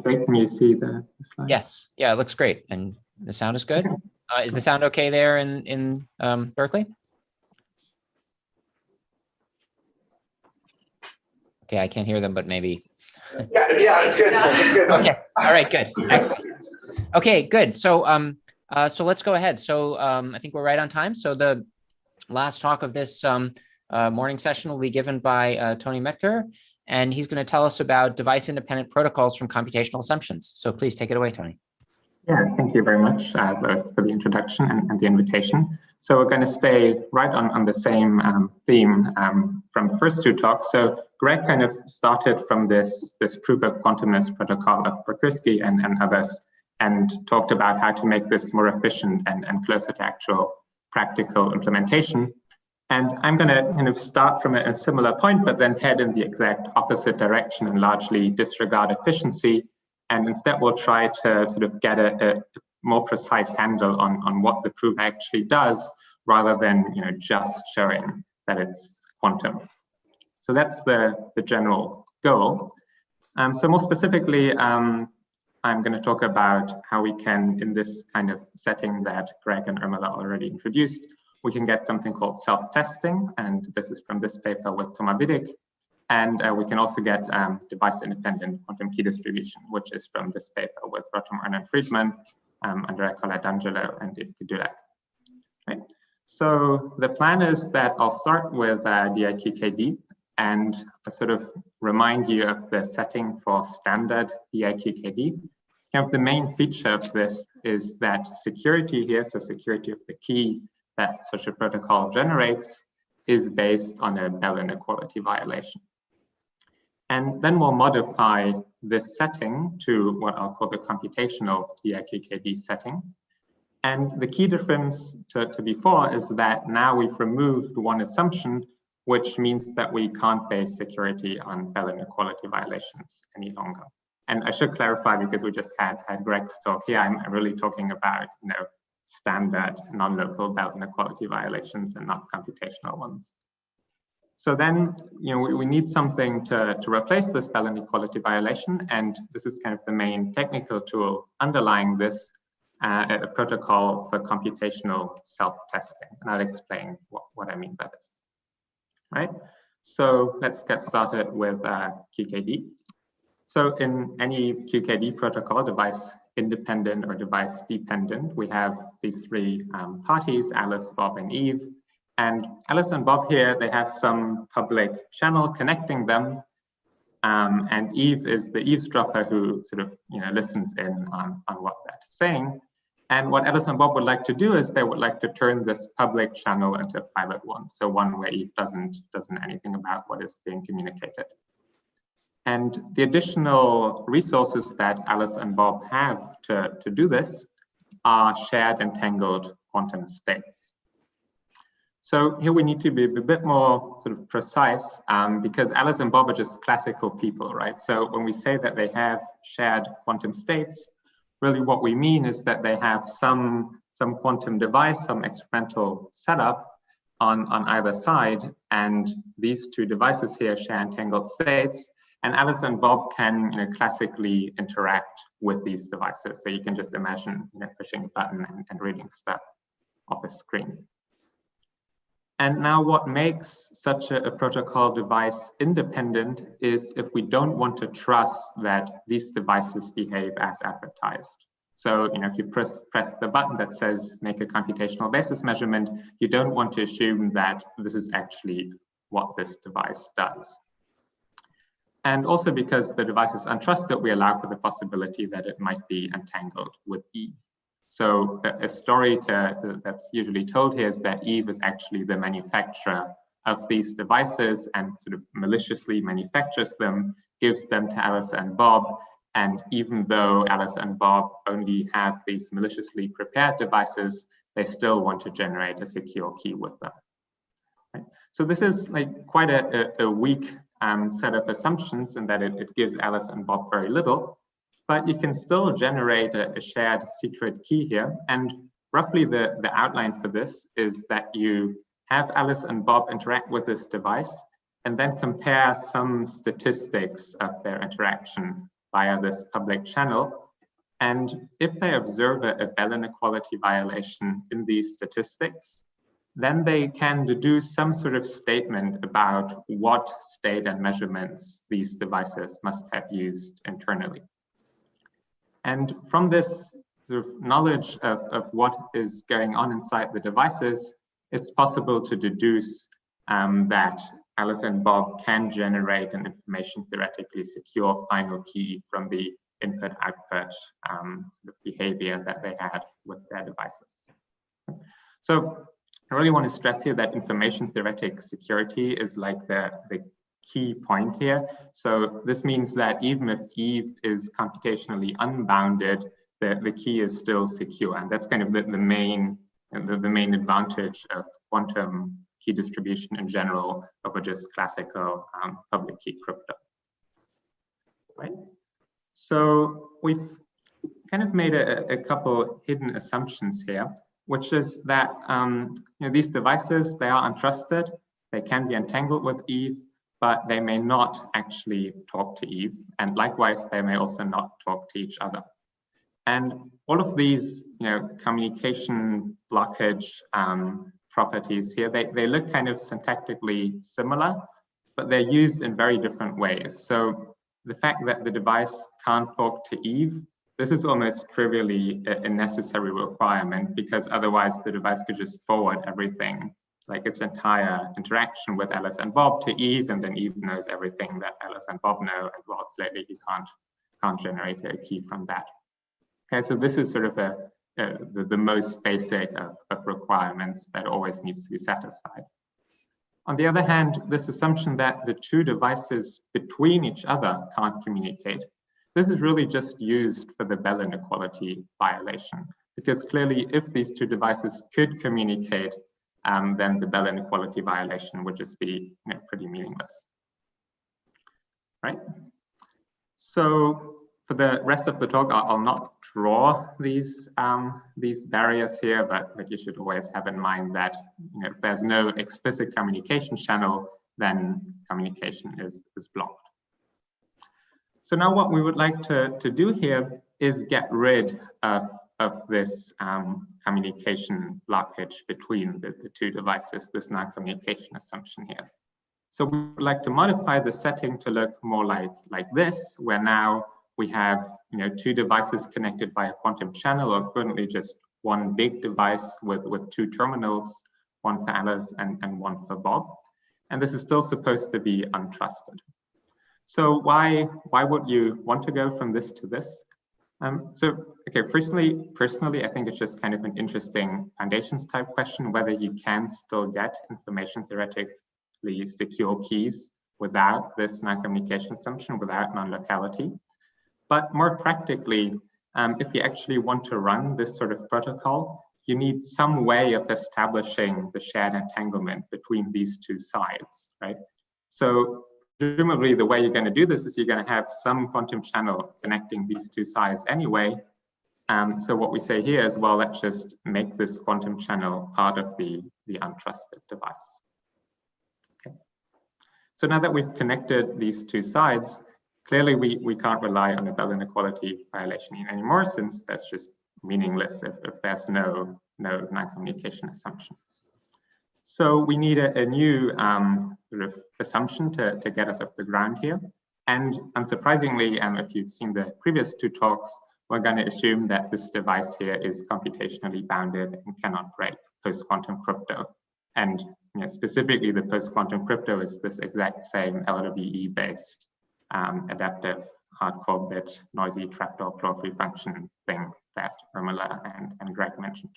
Great. Can you see the slide? Yes. Yeah, it looks great. And the sound is good. Is the sound okay there in Berkeley? Okay, I can't hear them, but maybe. Yeah, it's good. It's good. Okay. All right. Good. Excellent. Okay. Good. So so let's go ahead. So I think we're right on time. So the last talk of this morning session will be given by Tony Metger, and he's going to tell us about device-independent protocols from computational assumptions. So please take it away, Tony. Yeah, thank you very much both for the introduction and the invitation. So we're going to stay right on the same theme from the first two talks. So Greg kind of started from this proof of quantumness protocol of Brzezinski and others, and talked about how to make this more efficient and closer to actual practical implementation. And I'm going to kind of start from a similar point, but then head in the exact opposite direction and largely disregard efficiency. And instead, we'll try to sort of get a more precise handle on what the proof actually does, rather than just showing that it's quantum. So that's the general goal. So more specifically, I'm going to talk about how we can, in this kind of setting that Greg and Irmela already introduced, we can get something called self-testing, and this is from this paper with devic. And we can also get device-independent quantum key distribution, which is from this paper with Rotem, Arnold, Friedman, Andrea Coladangelo, and DIQKD. Right. So the plan is that I'll start with DIQKD and sort of remind you of the setting for standard DIQKD. The main feature of this is that security here, so security of the key that such a protocol generates, is based on a Bell inequality violation. And then we'll modify this setting to what I'll call the computational DIQKD setting. And the key difference to before is that now we've removed one assumption, which means that we can't base security on Bell inequality violations any longer. And I should clarify, because we just had Greg's talk here, I'm really talking about standard non-local Bell inequality violations and not computational ones. So then, we need something to replace this Bell inequality violation, and this is kind of the main technical tool underlying this, a protocol for computational self-testing, and I'll explain what I mean by this. Right? So let's get started with QKD. So in any QKD protocol, device independent or device dependent, we have these three parties, Alice, Bob, and Eve. And Alice and Bob here, they have some public channel connecting them. And Eve is the eavesdropper who sort of listens in on what that's saying. And what Alice and Bob would like to do is they would like to turn this public channel into a private one. So one where Eve doesn't anything about what is being communicated. And the additional resources that Alice and Bob have to do this are shared entangled quantum states. So here we need to be a bit more sort of precise, because Alice and Bob are just classical people, right? So when we say that they have shared quantum states, really what we mean is that they have some quantum device, some experimental setup on either side, and these two devices here share entangled states, and Alice and Bob can classically interact with these devices. So you can just imagine pushing a button and reading stuff off a screen. And now what makes such a protocol device independent is if we don't want to trust that these devices behave as advertised. So if you press the button that says make a computational basis measurement, you don't want to assume that this is actually what this device does. And also because the device is untrusted, we allow for the possibility that it might be entangled with Eve. So a story that's usually told here is that Eve is actually the manufacturer of these devices and sort of maliciously manufactures them, gives them to Alice and Bob. And even though Alice and Bob only have these maliciously prepared devices, they still want to generate a secure key with them. Right? So this is quite a weak set of assumptions in that it gives Alice and Bob very little. But you can still generate a shared secret key here. And roughly the outline for this is that you have Alice and Bob interact with this device and then compare some statistics of their interaction via this public channel. And if they observe a Bell inequality violation in these statistics, then they can deduce some sort of statement about what state and measurements these devices must have used internally. And from this sort of knowledge of what is going on inside the devices, it's possible to deduce that Alice and Bob can generate an information theoretically secure final key from the input-output sort of behavior that they had with their devices. So I really want to stress here that information theoretic security is like the key point here. So this means that even if Eve is computationally unbounded, the key is still secure. And that's kind of the main advantage of quantum key distribution in general over just classical public key crypto. Right? So we've kind of made a couple hidden assumptions here, which is that these devices, they are untrusted, they can be entangled with Eve, but they may not actually talk to Eve, and likewise, they may also not talk to each other. And all of these communication blockage properties here, they look kind of syntactically similar, but they're used in very different ways. So the fact that the device can't talk to Eve, this is almost trivially a necessary requirement, because otherwise the device could just forward everything, like its entire interaction with Alice and Bob, to Eve, and then Eve knows everything that Alice and Bob know, and well, clearly you can't generate a key from that. Okay, so this is sort of the most basic of requirements that always needs to be satisfied. On the other hand, this assumption that the two devices between each other can't communicate, this is really just used for the Bell inequality violation, because clearly if these two devices could communicate, then the Bell inequality violation would just be pretty meaningless, right? So for the rest of the talk, I'll not draw these barriers here, but you should always have in mind that if there's no explicit communication channel, then communication is blocked. So now what we would like to do here is get rid of this communication blockage between the two devices, this non-communication assumption here. So we would like to modify the setting to look more like this, where now we have two devices connected by a quantum channel, or currently just one big device with two terminals, one for Alice and one for Bob. And this is still supposed to be untrusted. So why would you want to go from this to this? Okay, personally, I think it's just kind of an interesting foundations type question, whether you can still get information theoretically secure keys without this non-communication assumption, without non-locality. But more practically, if you actually want to run this sort of protocol, you need some way of establishing the shared entanglement between these two sides, right? So presumably the way you're going to do this is you're going to have some quantum channel connecting these two sides anyway. So what we say here is, well, let's just make this quantum channel part of the untrusted device. Okay. So now that we've connected these two sides, clearly we can't rely on a Bell inequality violation anymore, since that's just meaningless if there's no non-communication assumption. So we need a new sort of assumption to get us off the ground here. And unsurprisingly, if you've seen the previous two talks, we're going to assume that this device here is computationally bounded and cannot break post-quantum crypto. And specifically, the post-quantum crypto is this exact same LWE-based adaptive hardcore bit noisy trapdoor flow-free function thing that Romola and Greg mentioned.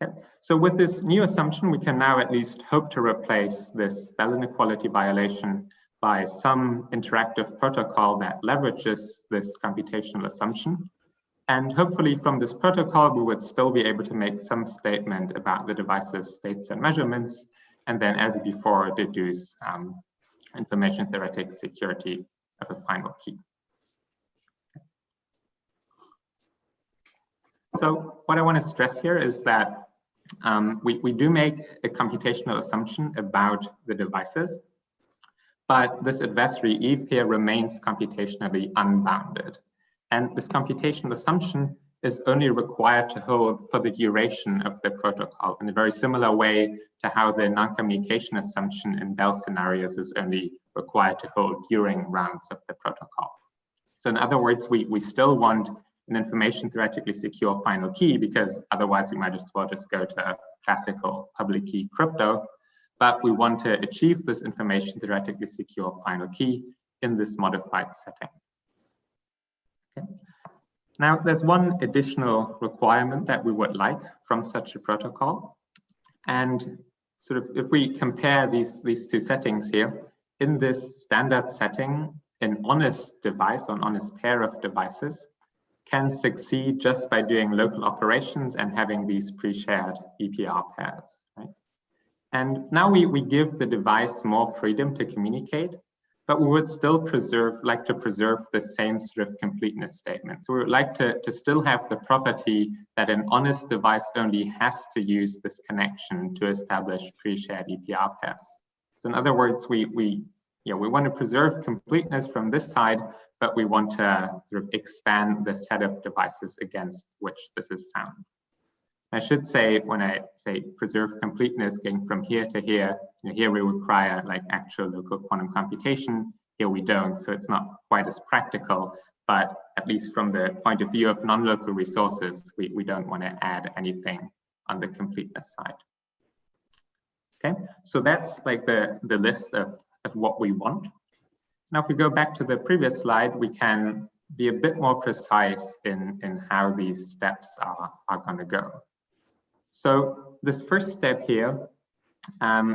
Okay. So with this new assumption, we can now at least hope to replace this Bell inequality violation by some interactive protocol that leverages this computational assumption. And hopefully from this protocol, we would still be able to make some statement about the device's states and measurements, and then as before, deduce information theoretic security of a final key. So what I want to stress here is that we do make a computational assumption about the devices, but this adversary Eve here remains computationally unbounded. And this computational assumption is only required to hold for the duration of the protocol in a very similar way to how the non-communication assumption in Bell scenarios is only required to hold during rounds of the protocol. So in other words, we still want an information theoretically secure final key, because otherwise we might as well just go to classical public key crypto, but we want to achieve this information theoretically secure final key in this modified setting. Okay. Now, there's one additional requirement that we would like from such a protocol. And sort of if we compare these two settings here, in this standard setting, an honest device or an honest pair of devices can succeed just by doing local operations and having these pre-shared EPR pairs, right? And now we give the device more freedom to communicate, but we would still like to preserve the same sort of completeness statement. So we would like to still have the property that an honest device only has to use this connection to establish pre-shared EPR pairs. So in other words, we want to preserve completeness from this side, but we want to sort of expand the set of devices against which this is sound. I should say, when I say preserve completeness going from here to here, here we require like actual local quantum computation, here we don't, so it's not quite as practical, but at least from the point of view of non-local resources, we don't want to add anything on the completeness side. Okay, so that's like the list of what we want. Now, if we go back to the previous slide, we can be a bit more precise in how these steps are going to go. So this first step here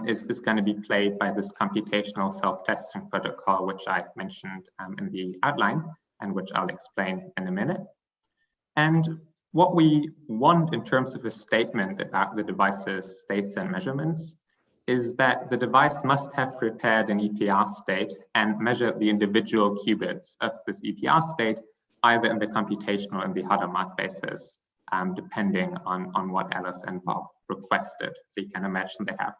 is going to be played by this computational self-testing protocol, which I mentioned in the outline and which I'll explain in a minute. And what we want in terms of a statement about the device's states and measurements is that the device must have prepared an EPR state and measured the individual qubits of this EPR state, either in the computational or in the Hadamard basis, depending on what Alice and Bob requested. So you can imagine they have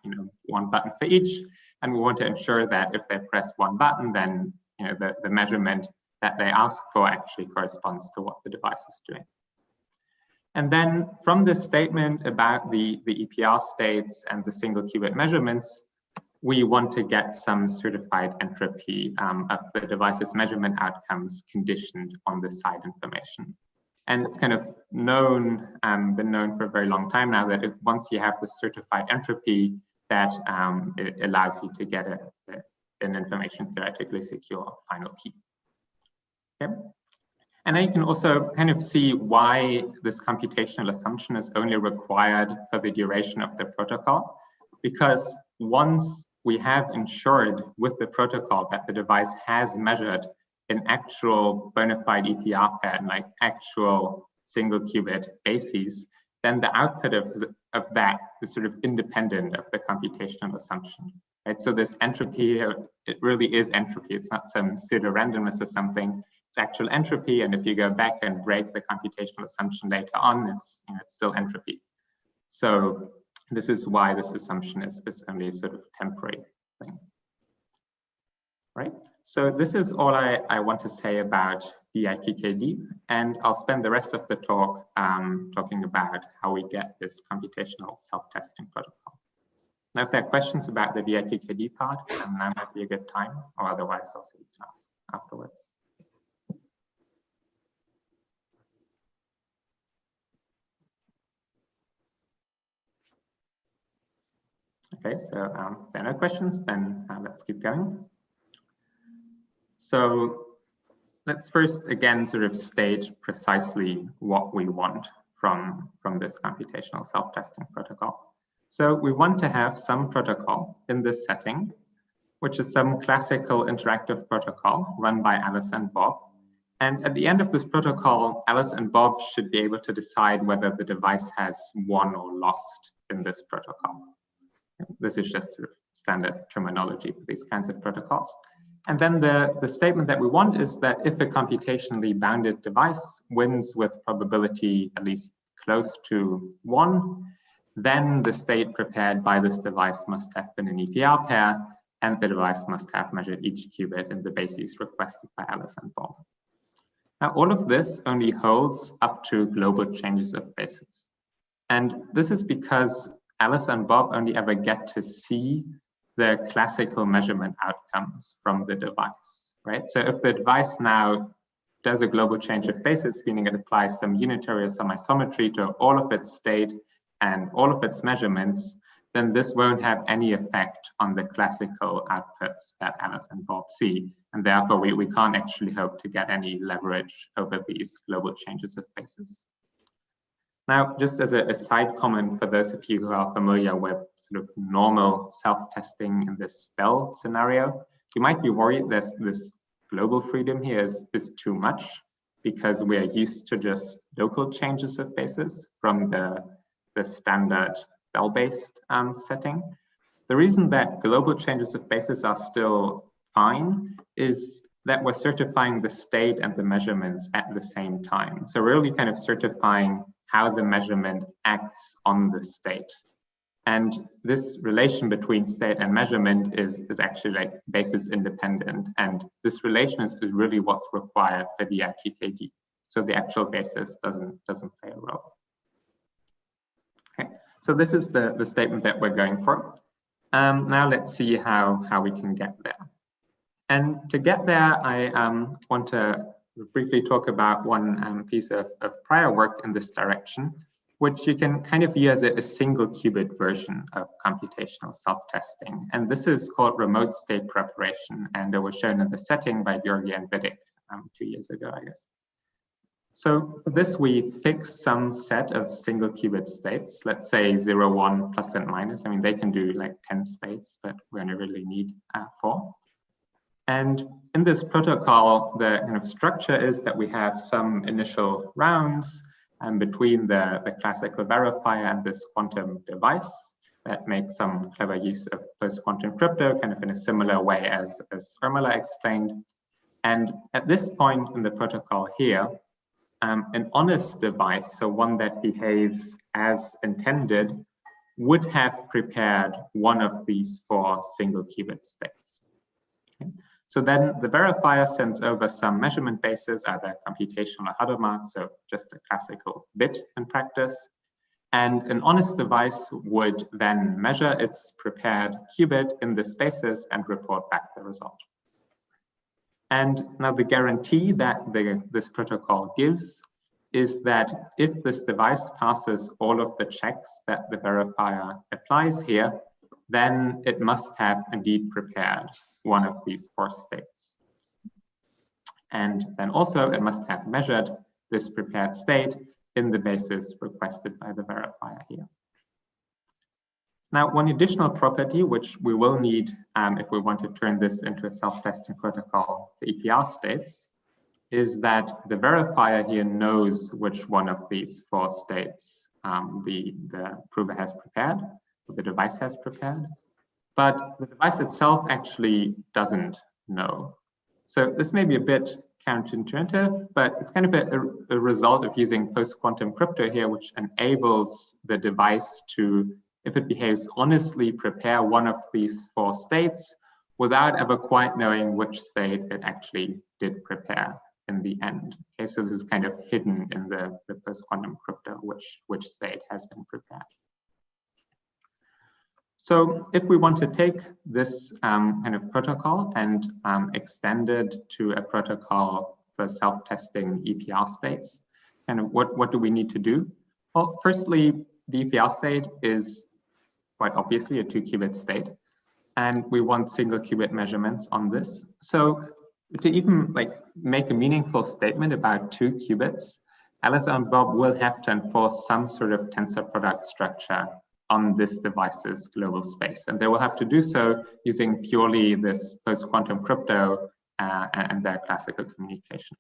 one button for each, and we want to ensure that if they press one button, then the measurement that they ask for actually corresponds to what the device is doing. And then from this statement about the EPR states and the single qubit measurements, we want to get some certified entropy of the device's measurement outcomes conditioned on the side information. And it's kind of been known for a very long time now that once you have the certified entropy, that it allows you to get an information theoretically secure final key. Okay. And then you can also kind of see why this computational assumption is only required for the duration of the protocol, because once we have ensured with the protocol that the device has measured an actual bona fide EPR pair, like actual single qubit bases, then the output of that is sort of independent of the computational assumption. Right? So this entropy, it really is entropy. It's not some pseudo randomness or something. It's actual entropy, and if you go back and break the computational assumption later on, it's still entropy. So this is why this assumption is only a sort of temporary thing. Right? So this is all I want to say about DIQKD, and I'll spend the rest of the talk talking about how we get this computational self-testing protocol. Now, if there are questions about the DIQKD part, now might be a good time, or otherwise I'll see you to ask afterwards. Okay, so if there are no questions, then let's keep going. So let's first again sort of state precisely what we want from this computational self-testing protocol. So we want to have some protocol in this setting, which is some classical interactive protocol run by Alice and Bob. And at the end of this protocol, Alice and Bob should be able to decide whether the device has won or lost in this protocol. This is just sort of standard terminology for these kinds of protocols. And then the statement that we want is that if a computationally bounded device wins with probability at least close to 1, then the state prepared by this device must have been an EPR pair, and the device must have measured each qubit in the bases requested by Alice and Bob. Now, all of this only holds up to global changes of bases. And this is because Alice and Bob only ever get to see the classical measurement outcomes from the device, right? So if the device now does a global change of basis, meaning it applies some unitary or some isometry to all of its state and all of its measurements, then this won't have any effect on the classical outputs that Alice and Bob see. And therefore, we can't actually hope to get any leverage over these global changes of basis. Now, just as a side comment for those of you who are familiar with sort of normal self-testing in this spell scenario, you might be worried that this global freedom here is too much because we are used to just local changes of basis from the standard spell-based setting. The reason that global changes of basis are still fine is that we're certifying the state and the measurements at the same time. So we're really kind of certifying how the measurement acts on the state. And this relation between state and measurement is actually like basis independent. And this relation is really what's required for the DIQKD. So the actual basis doesn't play a role. Okay, so this is the statement that we're going for. Now let's see how we can get there. And to get there, I want to briefly talk about one piece of prior work in this direction, which you can kind of view as a single qubit version of computational self-testing. And this is called remote state preparation. And it was shown in the setting by Jürgen and Devic 2 years ago, I guess. So for this, we fix some set of single qubit states, let's say 0, 1, plus and minus. I mean, they can do like 10 states, but we only really need 4. And in this protocol, the kind of structure is that we have some initial rounds between the classical verifier and this quantum device that makes some clever use of post-quantum crypto, kind of in a similar way as Irmela explained. And at this point in the protocol here, an honest device, so one that behaves as intended, would have prepared one of these 4 single qubit states. Okay. So then the verifier sends over some measurement bases, either computational or Hadamard, so just a classical bit in practice. And an honest device would then measure its prepared qubit in the spaces and report back the result. And now the guarantee that this protocol gives is that if this device passes all of the checks that the verifier applies here, then it must have indeed prepared one of these 4 states. And then also it must have measured this prepared state in the basis requested by the verifier here. Now, one additional property which we will need if we want to turn this into a self-testing protocol, the EPR states, is that the verifier here knows which one of these 4 states the prover has prepared, or the device has prepared. But the device itself actually doesn't know. So this may be a bit counterintuitive, but it's kind of a result of using post-quantum crypto here, which enables the device to, if it behaves honestly, prepare one of these 4 states without ever quite knowing which state it actually did prepare in the end. Okay, so this is kind of hidden in the post-quantum crypto, which state has been prepared. So if we want to take this kind of protocol and extend it to a protocol for self-testing EPR states, kind of what do we need to do? Well, firstly, the EPR state is quite obviously a 2-qubit state, and we want single qubit measurements on this. So to even like make a meaningful statement about 2 qubits, Alice and Bob will have to enforce some sort of tensor product structure on this device's global space. And they will have to do so using purely this post-quantum crypto and their classical communication.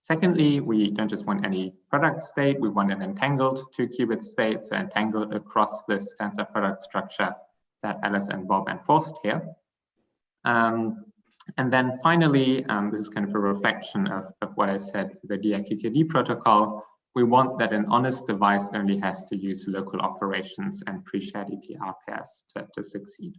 Secondly, we don't just want any product state, we want an entangled 2-qubit state, so entangled across this tensor product structure that Alice and Bob enforced here. And then finally, this is kind of a reflection of what I said for the DIQKD protocol. We want that an honest device only has to use local operations and pre-shared EPR pairs to succeed.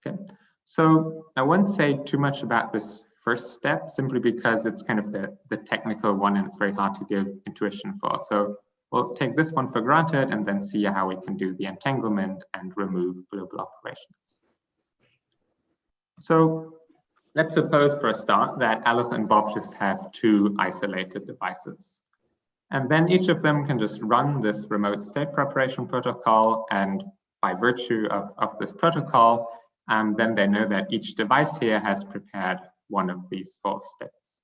Okay, so I won't say too much about this first step simply because it's kind of the technical one and it's very hard to give intuition for. So we'll take this one for granted and then see how we can do the entanglement and remove global operations. So let's suppose for a start that Alice and Bob just have two isolated devices. And then each of them can just run this remote state preparation protocol. And by virtue of this protocol, then they know that each device here has prepared one of these four states.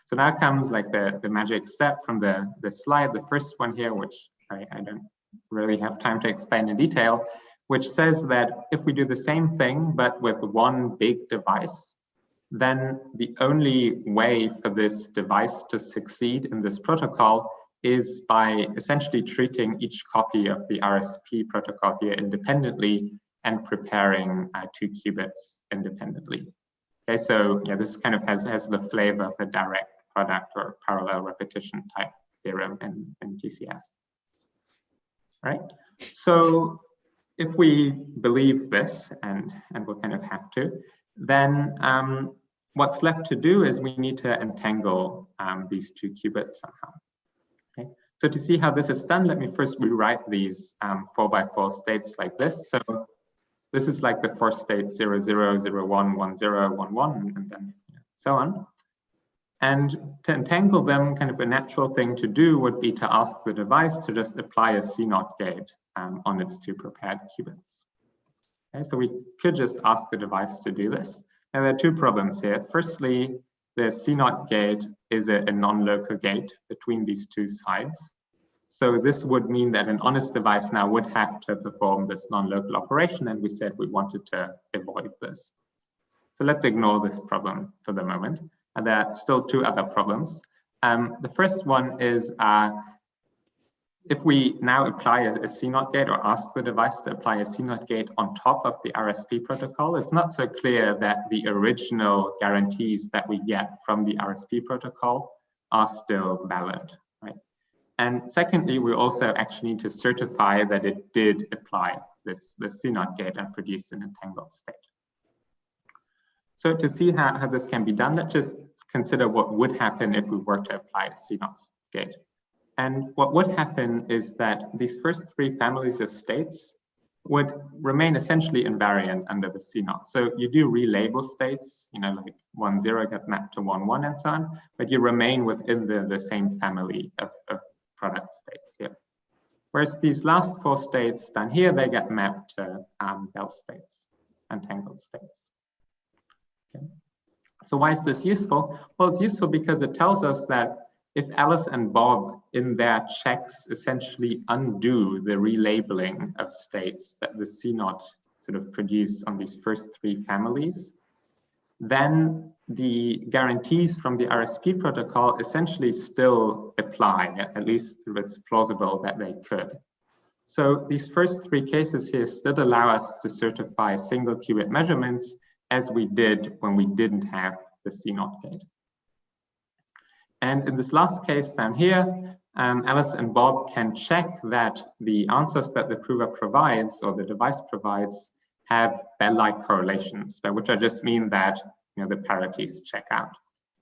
So now comes like the magic step from the slide, the first one here, which I don't really have time to explain in detail, which says that if we do the same thing, but with one big device, then the only way for this device to succeed in this protocol is by essentially treating each copy of the RSP protocol here independently and preparing 2 qubits independently. Okay, so yeah, this kind of has the flavor of a direct product or parallel repetition type theorem in GCS. Right? So if we believe this, and we'll kind of have to, then what's left to do is we need to entangle these 2 qubits somehow. Okay? So to see how this is done, let me first rewrite these 4x4 states like this. So this is like the first state 0, 0, 0, 1, 1, 0, 1, 1, and then so on. And to entangle them, kind of a natural thing to do would be to ask the device to just apply a CNOT gate on its 2 prepared qubits. Okay, so we could just ask the device to do this. Now there are 2 problems here. Firstly, the CNOT gate is a non-local gate between these 2 sides. So this would mean that an honest device now would have to perform this non-local operation, and we said we wanted to avoid this. So let's ignore this problem for the moment. And there are still 2 other problems. The first one is if we now apply a CNOT gate or ask the device to apply a CNOT gate on top of the RSP protocol, it's not so clear that the original guarantees that we get from the RSP protocol are still valid, right? And secondly, we also actually need to certify that it did apply this CNOT gate and produce an entangled state. So to see how this can be done, let's just consider what would happen if we were to apply a CNOT gate. And what would happen is that these first 3 families of states would remain essentially invariant under the CNOT. So you do relabel states, you know, like 1, 0 get mapped to 1, 1 and so on, but you remain within the same family of product states here. Whereas these last 4 states down here, they get mapped to Bell states, entangled states. Okay. So why is this useful? Well, it's useful because it tells us that if Alice and Bob in their checks essentially undo the relabeling of states that the CNOT sort of produced on these first 3 families, then the guarantees from the RSP protocol essentially still apply, at least it's plausible that they could. So these first 3 cases here still allow us to certify single qubit measurements as we did when we didn't have the CNOT gate. And in this last case down here, Alice and Bob can check that the answers that the prover provides or the device provides have Bell-like correlations, by which I just mean that the parities check out.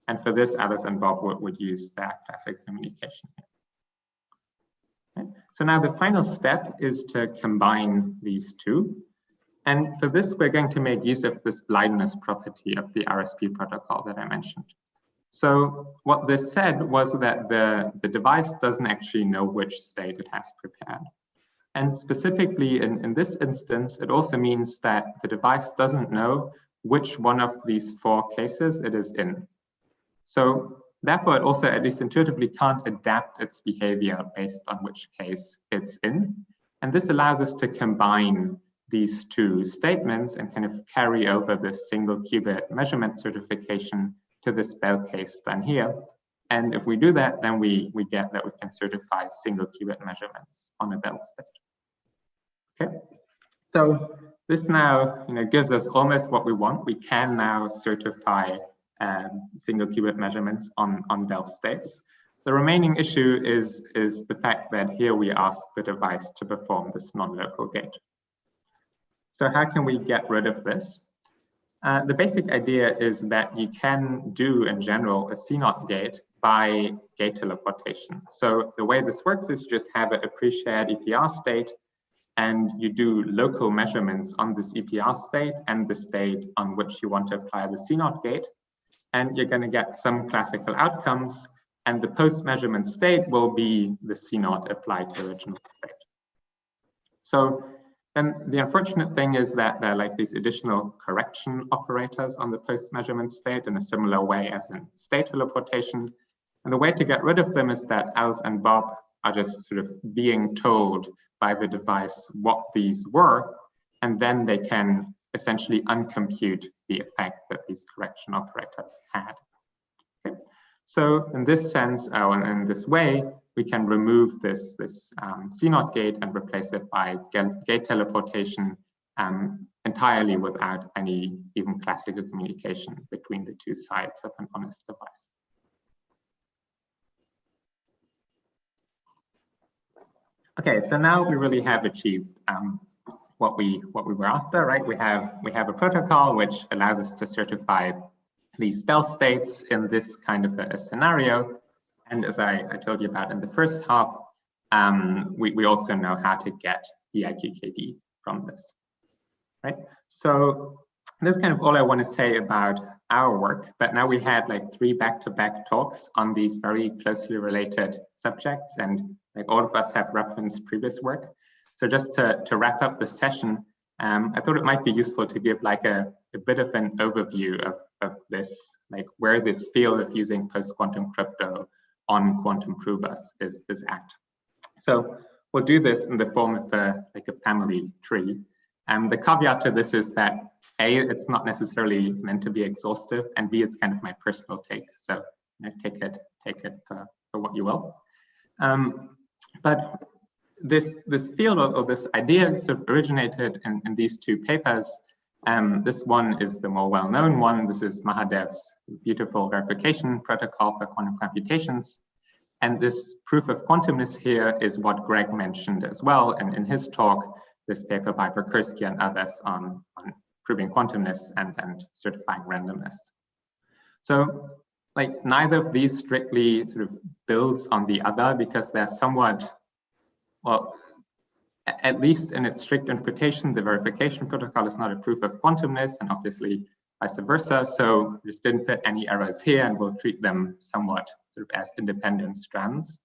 And for this, Alice and Bob would use that classic communication here. Okay. So now the final step is to combine these 2. And for this, we're going to make use of this blindness property of the RSP protocol that I mentioned. So what this said was that the device doesn't actually know which state it has prepared. And specifically in this instance, it also means that the device doesn't know which one of these 4 cases it is in. So therefore, it also at least intuitively can't adapt its behavior based on which case it's in. And this allows us to combine these 2 statements and kind of carry over this single qubit measurement certification to this Bell case down here. And if we do that, then we get that we can certify single qubit measurements on a Bell state. Okay, so this now gives us almost what we want. We can now certify single qubit measurements on Bell states. The remaining issue is the fact that here we ask the device to perform this non-local gate. So how can we get rid of this? The basic idea is that you can do, in general, a CNOT gate by gate teleportation. So the way this works is you just have a pre-shared EPR state, and you do local measurements on this EPR state and the state on which you want to apply the CNOT gate. And you're going to get some classical outcomes, and the post-measurement state will be the CNOT applied to original state. So then the unfortunate thing is that there are like these additional correction operators on the post-measurement state in a similar way as in state teleportation. And the way to get rid of them is that Alice and Bob are just sort of being told by the device what these were, and then they can essentially uncompute the effect that these correction operators had. Okay. So in this sense, or in this way, we can remove this CNOT gate and replace it by gate teleportation entirely without any even classical communication between the two sides of an honest device. Okay, so now we really have achieved what we were after, right? We have a protocol which allows us to certify these spell states in this kind of a scenario. And as I told you about in the first half, we also know how to get DIQKD from this, right? So this is kind of all I want to say about our work, but now we had like 3 back-to-back talks on these very closely related subjects, and like all of us have referenced previous work. So just to wrap up the session, I thought it might be useful to give like a bit of an overview of this, like where this field of using post-quantum crypto on quantum provers is at. So we'll do this in the form of a family tree. The caveat to this is that A, it's not necessarily meant to be exhaustive, and B, it's kind of my personal take. So take it for what you will. But this field or this idea sort of originated in these 2 papers. This one is the more well-known one. This is Mahadev's beautiful verification protocol for quantum computations. And this proof of quantumness here is what Greg mentioned as well. And in his talk, this paper by Berkursky and others on proving quantumness and certifying randomness. So like neither of these strictly sort of builds on the other, because they're somewhat, well, at least in its strict interpretation, the verification protocol is not a proof of quantumness, and obviously vice versa. So we just didn't put any errors here, and we'll treat them somewhat sort of as independent strands.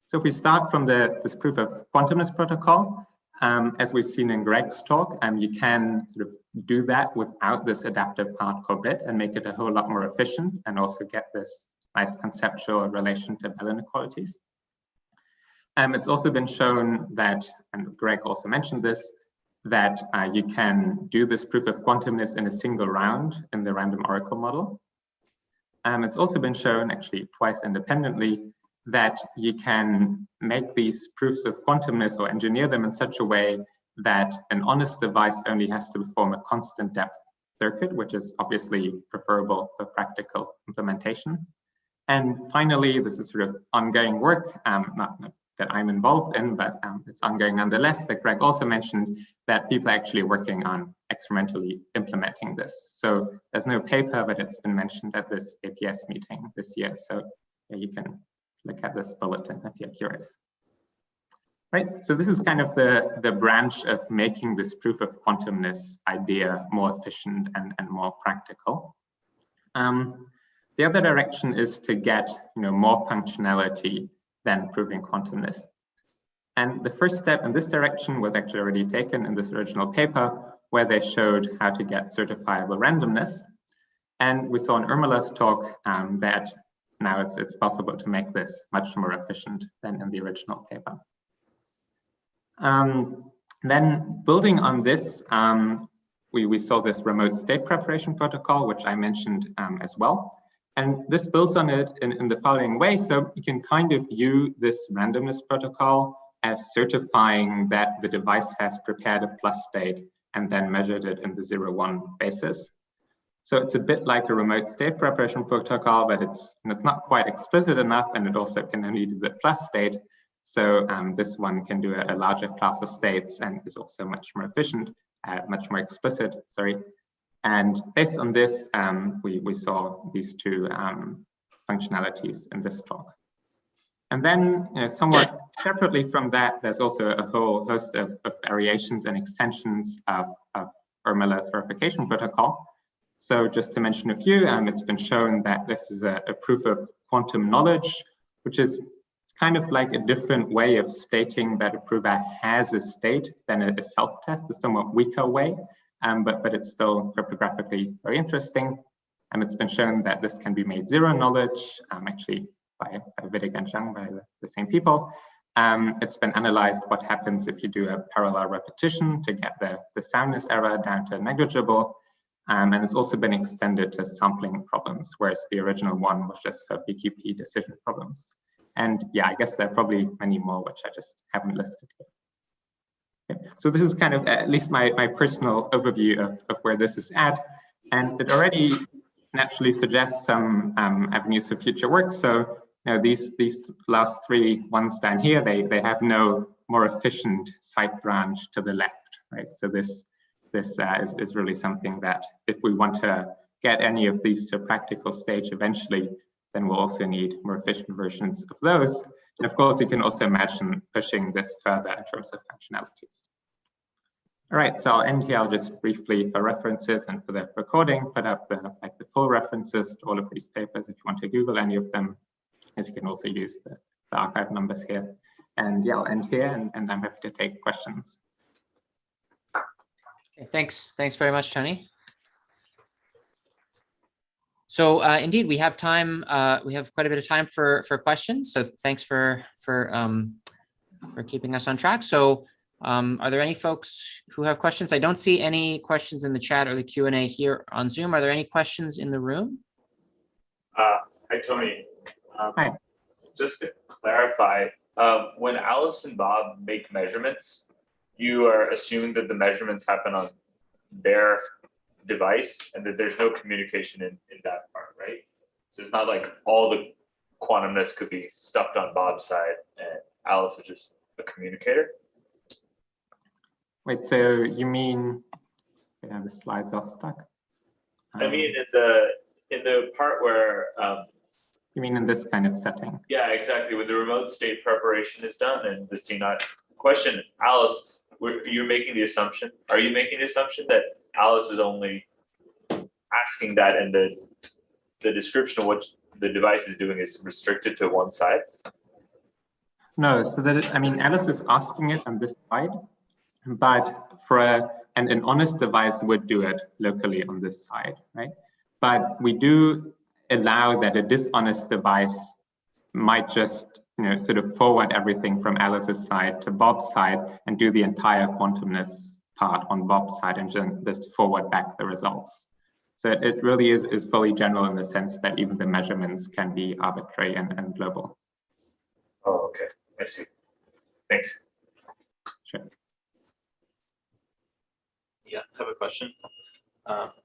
So if we start from this proof of quantumness protocol, as we've seen in Greg's talk, you can sort of do that without this adaptive hardcore bit and make it a whole lot more efficient, and also get this nice conceptual relation to Bell inequalities. It's also been shown that, and Greg also mentioned this, that you can do this proof of quantumness in a single round in the random oracle model. It's also been shown, actually twice independently, that you can make these proofs of quantumness or engineer them in such a way that an honest device only has to perform a constant depth circuit, which is obviously preferable for practical implementation. And finally, this is sort of ongoing work, not that I'm involved in, but it's ongoing nonetheless, that Greg also mentioned, that people are actually working on experimentally implementing this. So there's no paper, but it's been mentioned at this APS meeting this year. So yeah, you can look at this bulletin if you're curious. Right, so this is kind of the branch of making this proof of quantumness idea more efficient and more practical. The other direction is to get more functionality than proving quantumness. And the first step in this direction was actually already taken in this original paper, where they showed how to get certifiable randomness. And we saw in Irmila's talk that now it's possible to make this much more efficient than in the original paper. Then building on this, we saw this remote state preparation protocol, which I mentioned as well. And this builds on it in the following way. So you can kind of view this randomness protocol as certifying that the device has prepared a plus state and then measured it in the 0-1 basis. So it's a bit like a remote state preparation protocol, but it's not quite explicit enough, and it also can only do the plus state. So this one can do a larger class of states and is also much more efficient much more explicit, sorry. And based on this, we saw these two functionalities in this talk. And then, somewhat separately from that, there's also a whole host of variations and extensions of Miller's verification protocol. So just to mention a few, it's been shown that this is a proof of quantum knowledge, which is kind of like a different way of stating that a prover has a state than a self-test, a somewhat weaker way, but it's still cryptographically very interesting. And it's been shown that this can be made zero knowledge, actually by Wittig and Zhang, by the same people. It's been analyzed what happens if you do a parallel repetition to get the soundness error down to negligible. And it's also been extended to sampling problems, whereas the original one was just for BQP decision problems. And yeah, I guess there are probably many more, which I just haven't listed here. Okay. So this is kind of at least my personal overview of where this is at. And it already naturally suggests some avenues for future work. So these last three ones down here, they have no more efficient side branch to the left, right? So this is really something that if we want to get any of these to a practical stage eventually, then we'll also need more efficient versions of those. And of course, you can also imagine pushing this further in terms of functionalities. All right, so I'll end here. I'll just briefly, for references and for the recording, put up the full references to all of these papers if you want to Google any of them, as you can also use the archive numbers here. And yeah, I'll end here, and I'm happy to take questions. Okay, thanks very much, Tony. So indeed, we have time. We have quite a bit of time for questions. So thanks for keeping us on track. So are there any folks who have questions? I don't see any questions in the chat or the Q&A here on Zoom. Are there any questions in the room? Hi, Tony. Hi. Just to clarify, when Alice and Bob make measurements, you are assuming that the measurements happen on their device and that there's no communication in that part, right? So it's not like all the quantumness could be stuffed on Bob's side and Alice is just a communicator. Wait, so you mean, the slides are stuck? I mean, in the part where you mean in this kind of setting? Yeah, exactly. When the remote state preparation is done and the C0 question, Alice, you're making the assumption. Are you making the assumption that Alice is only asking that and the description of what the device is doing is restricted to one side? No, so that Alice is asking it on this side, but for an honest device would do it locally on this side, right? But we do allow that a dishonest device might just sort of forward everything from Alice's side to Bob's side and do the entire quantumness part on Bob's side and just forward back the results. So it really is fully general in the sense that even the measurements can be arbitrary and global. Oh, okay. I see. Thanks. Sure. Yeah, I have a question.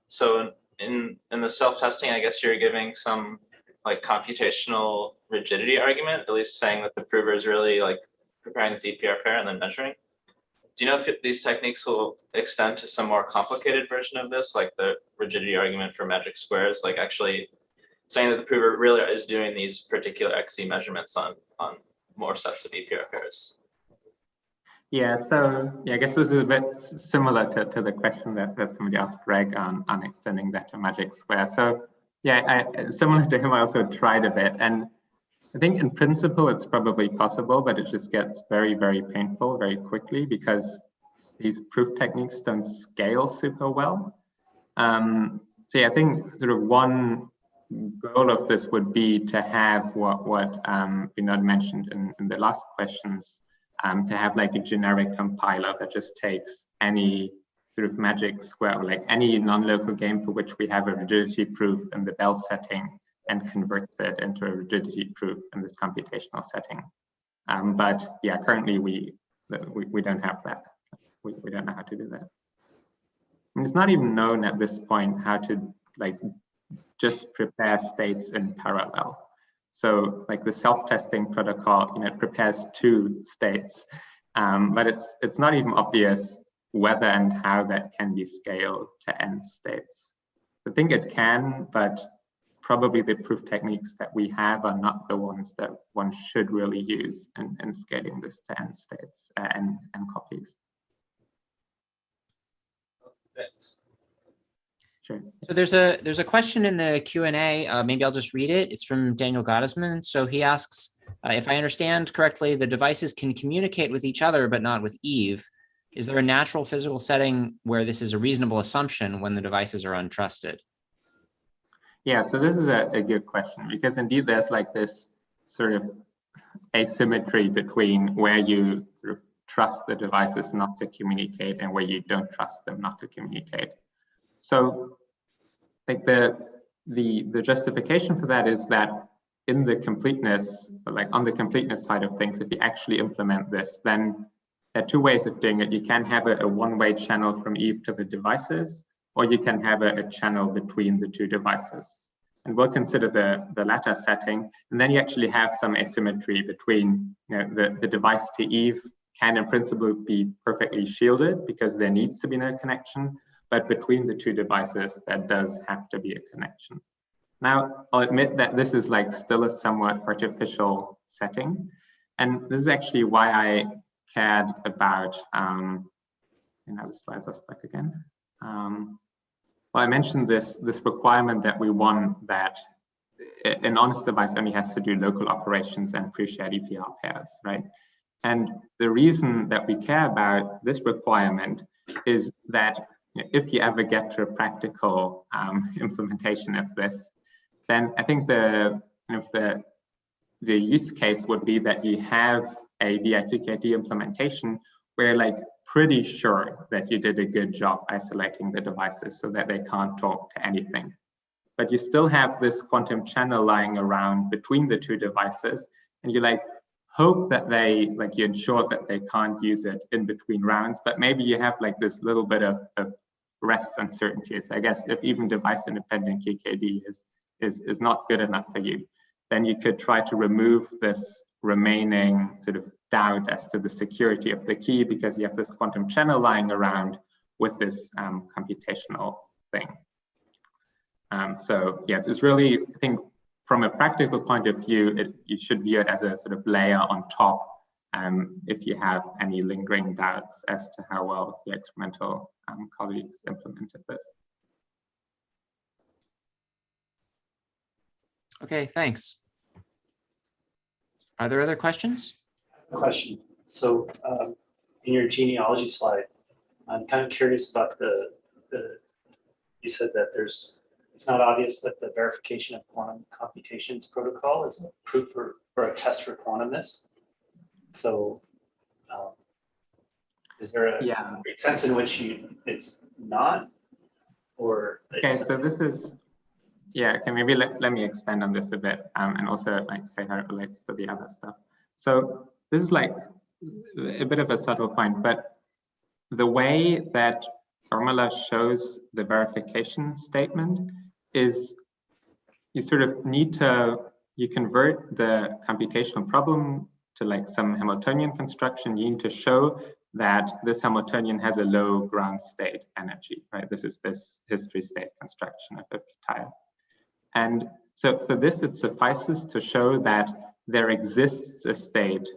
So in the self-testing, I guess you're giving some like computational rigidity argument, at least saying that the prover is really like preparing the ZPR pair and then measuring. Do you know if these techniques will extend to some more complicated version of this, like the rigidity argument for magic squares, like actually saying that the prover really is doing these particular XZ measurements on more sets of EPR pairs? Yeah, so I guess this is a bit similar to the question that somebody asked Greg on extending that to magic square. So yeah, similar to him, I also tried a bit. And I think in principle, it's probably possible, but it just gets very, very painful very quickly because these proof techniques don't scale super well. So yeah, I think sort of one goal of this would be to have what Vinod mentioned in the last questions, to have like a generic compiler that just takes any sort of magic square, or like any non-local game for which we have a rigidity proof in the Bell setting and converts it into a rigidity proof in this computational setting. But yeah, currently we don't have that. We don't know how to do that. I mean, it's not even known at this point how to like just prepare states in parallel. So like the self-testing protocol, it prepares two states, but it's not even obvious whether and how that can be scaled to end states. I think it can, but probably the proof techniques that we have are not the ones that one should really use in scaling this to end states and copies. Thanks. Sure. So there's a question in the Q&A. Maybe I'll just read it. It's from Daniel Gottesman. So he asks, if I understand correctly, the devices can communicate with each other, but not with Eve. Is there a natural physical setting where this is a reasonable assumption when the devices are untrusted? Yeah, so this is a good question, because indeed there's like this sort of asymmetry between where you sort of trust the devices not to communicate and where you don't trust them not to communicate. So like the justification for that is that in the completeness, like on the completeness side of things, if you actually implement this, then there are two ways of doing it. You can have a one-way channel from Eve to the devices, or you can have a channel between the two devices. And we'll consider the latter setting. And then you actually have some asymmetry between, you know, the device to Eve can in principle be perfectly shielded because there needs to be no connection. But between the two devices, there does have to be a connection. Now, I'll admit that this is like still a somewhat artificial setting. And this is actually why I cared about, now the slides are stuck again. Well, I mentioned this requirement that we want that an honest device only has to do local operations and pre-shared EPR pairs, right? And the reason that we care about this requirement is that if you ever get to a practical implementation of this, then I think the use case would be that you have a DIQKD implementation where like pretty sure that you did a good job isolating the devices so that they can't talk to anything. But you still have this quantum channel lying around between the two devices, and you like hope that they, like you ensure that they can't use it in between rounds, but maybe you have like this little bit of rest uncertainty. So I guess if even device independent QKD is not good enough for you, then you could try to remove this remaining sort of doubt as to the security of the key because you have this quantum channel lying around with this computational thing. So yes, it's really, I think from a practical point of view, you should view it as a sort of layer on top if you have any lingering doubts as to how well the experimental colleagues implemented this. Okay, thanks. Are there other questions? Question. So in your genealogy slide, I'm kind of curious about you said that it's not obvious that the verification of quantum computations protocol is a proof for a test for quantumness. So is there a sense in which it's not, or? Okay, so this is, yeah, okay, maybe let me expand on this a bit and also like say how it relates to the other stuff. So this is like a bit of a subtle point, but the way that formula shows the verification statement is you sort of need to, you convert the computational problem to like some Hamiltonian construction. You need to show that this Hamiltonian has a low ground state energy, right? This is this history state construction of a p-tile. And so for this, it suffices to show that there exists a state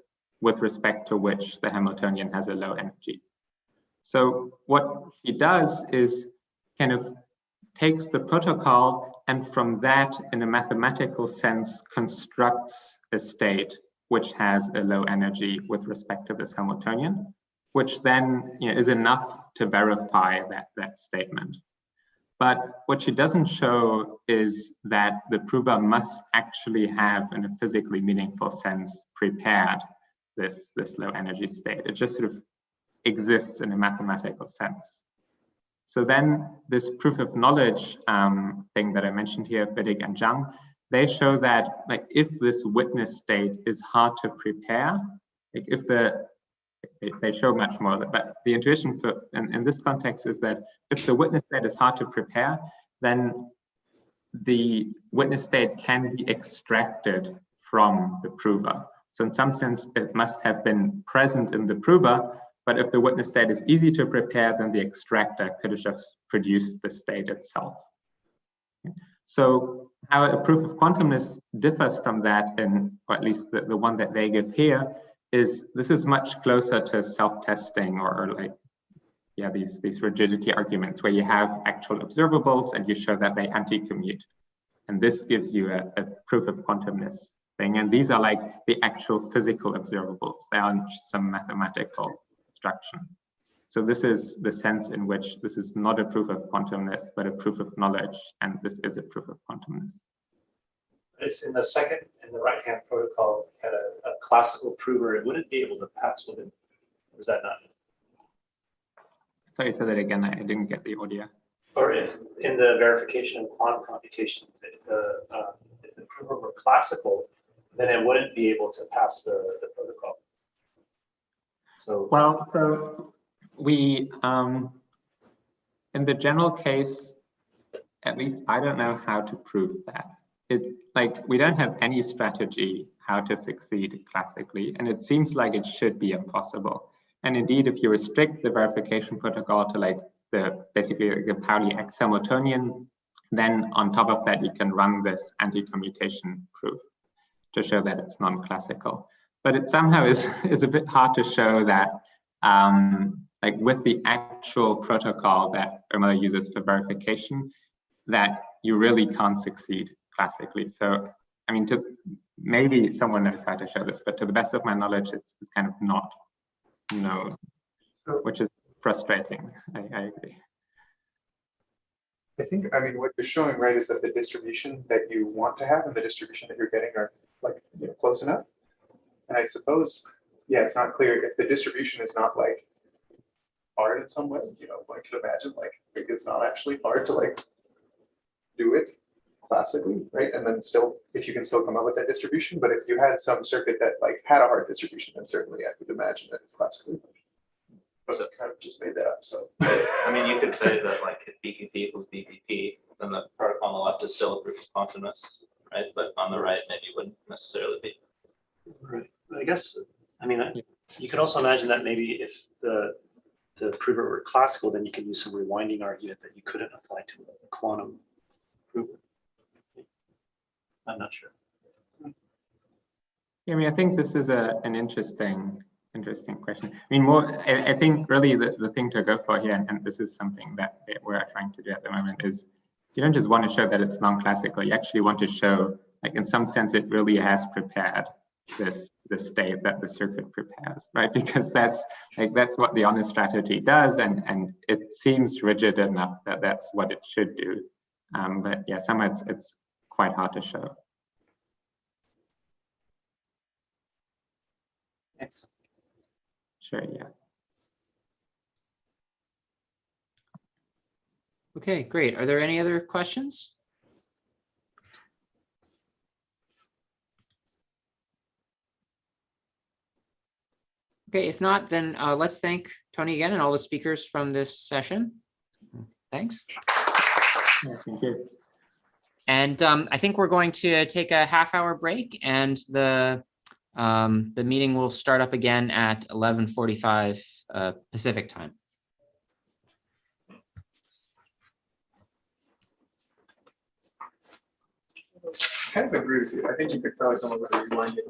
with respect to which the Hamiltonian has a low energy. So what he does is kind of takes the protocol and from that, in a mathematical sense, constructs a state which has a low energy with respect to this Hamiltonian, which then is enough to verify that statement. But what she doesn't show is that the prover must actually have, in a physically meaningful sense, prepared this low energy state. It just sort of exists in a mathematical sense. So then this proof of knowledge thing that I mentioned here, Wittig and Zhang, they show that like if this witness state is hard to prepare, like if they show much more, but the intuition for in this context is that if the witness state is hard to prepare, then the witness state can be extracted from the prover. So in some sense, it must have been present in the prover, But if the witness state is easy to prepare, then the extractor could have just produced the state itself. So how a proof of quantumness differs from that, or at least the one that they give here, is this is much closer to self-testing or like, yeah, these rigidity arguments where you have actual observables and you show that they anti-commute. And this gives you a proof of quantumness thing. And these are like the actual physical observables. They aren't just some mathematical abstraction. So this is the sense in which this is not a proof of quantumness, but a proof of knowledge. And this is a proof of quantumness. If in the right-hand protocol had a classical prover, it wouldn't be able to pass with it. Or is that not? Sorry, say that again. I didn't get the audio. Or if in the verification of quantum computations, if the prover were classical, then it wouldn't be able to pass the protocol. So well, so we in the general case, at least I don't know how to prove that. Like we don't have any strategy how to succeed classically, and it seems like it should be impossible. And indeed, if you restrict the verification protocol to like basically the Pauli X Hamiltonian, then on top of that, you can run this anti-commutation proof to show that it's non-classical. But it somehow is a bit hard to show that like with the actual protocol that Ermöller uses for verification, that you really can't succeed classically. So, I mean, maybe someone knows how to show this, but to the best of my knowledge, it's kind of not known, which is frustrating. I agree. I think, I mean, what you're showing, right, is that the distribution that you want to have and the distribution that you're getting are like, you know, close enough. And I suppose, yeah, it's not clear if the distribution is not like hard in some way, you know, one could imagine like it's not actually hard to like do it classically, right? And then still, if you can still come up with that distribution, but if you had some circuit that like had a hard distribution, then certainly I would imagine that it's classically hard. But I kind of just made that up, so. I mean, you could say that like if BPP equals BPP, then the protocol on the left is still a proof of quantumness, right? But on the right, maybe wouldn't necessarily be. right. I guess, I mean, you could also imagine that maybe if the prover were classical, then you could use some rewinding argument that you couldn't apply to a quantum prover. I'm not sure. Yeah, I mean, I think this is an interesting question. I mean, I think really the thing to go for here, and this is something that we're trying to do at the moment, is you don't just want to show that it's non-classical. You actually want to show, like, in some sense, it really has prepared this state that the circuit prepares, right? Because that's what the honest strategy does, and it seems rigid enough that that's what it should do. But yeah, somehow it's quite hard to show. Thanks. Sure, yeah. Okay, great. Are there any other questions? Okay, if not, then let's thank Tony again and all the speakers from this session. Thanks. Yeah, thank you. And I think we're going to take a half-hour break, and the meeting will start up again at 11:45 Pacific time. I kind of agree with you. I think you could probably come up with a rewind.